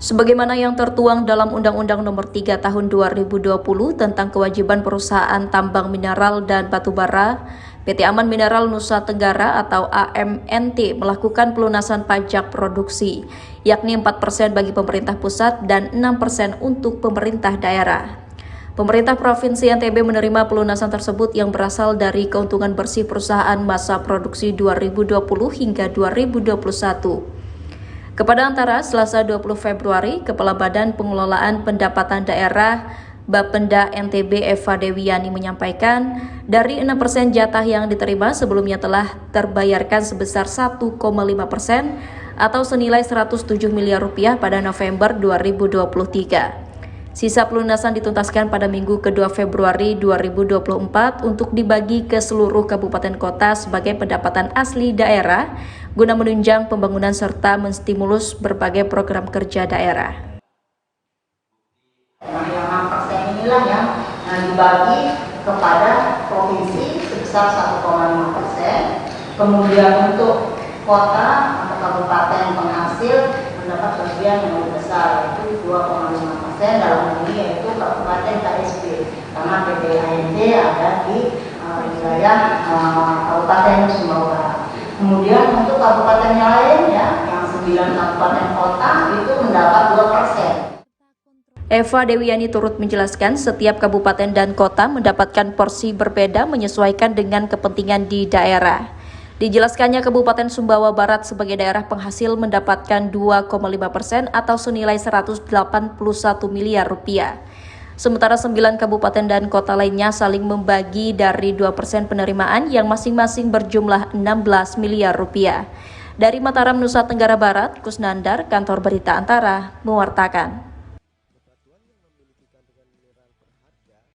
Sebagaimana yang tertuang dalam Undang-Undang Nomor 3 Tahun 2020 tentang kewajiban perusahaan tambang mineral dan batubara, PT Aman Mineral Nusa Tenggara atau AMNT melakukan pelunasan pajak produksi, yakni 4% bagi pemerintah pusat dan 6% untuk pemerintah daerah. Pemerintah Provinsi NTB menerima pelunasan tersebut yang berasal dari keuntungan bersih perusahaan masa produksi 2020 hingga 2021. Kepada Antara, Selasa 20 Februari, Kepala Badan Pengelolaan Pendapatan Daerah Bapenda NTB Eva Dewiani menyampaikan, dari 6% jatah yang diterima sebelumnya telah terbayarkan sebesar 1,5% atau senilai 107 miliar rupiah pada November 2023. Sisa pelunasan dituntaskan pada Minggu ke-2 Februari 2024 untuk dibagi ke seluruh kabupaten kota sebagai pendapatan asli daerah guna menunjang pembangunan serta menstimulus berbagai program kerja daerah. Nah, yang 6% inilah yang dibagi kepada provinsi sebesar 1,5%. Kemudian untuk kota atau kabupaten penghasil mendapat bagian yang lebih besar, yaitu 2,5%, dalam hal ini yaitu Kabupaten KSB, karena PT AMT ada di wilayah Kabupaten Sumbawa Barat. Kemudian untuk kabupaten yang lain ya, yang 9 kabupaten kota itu mendapat 2%. Eva Dewiani turut menjelaskan setiap kabupaten dan kota mendapatkan porsi berbeda menyesuaikan dengan kepentingan di daerah. Dijelaskannya Kabupaten Sumbawa Barat sebagai daerah penghasil mendapatkan 2,5% atau senilai 181 miliar rupiah. Sementara 9 kabupaten dan kota lainnya saling membagi dari 2% penerimaan yang masing-masing berjumlah 16 miliar rupiah. Dari Mataram, Nusa Tenggara Barat, Kusnandar, Kantor Berita Antara, mewartakan.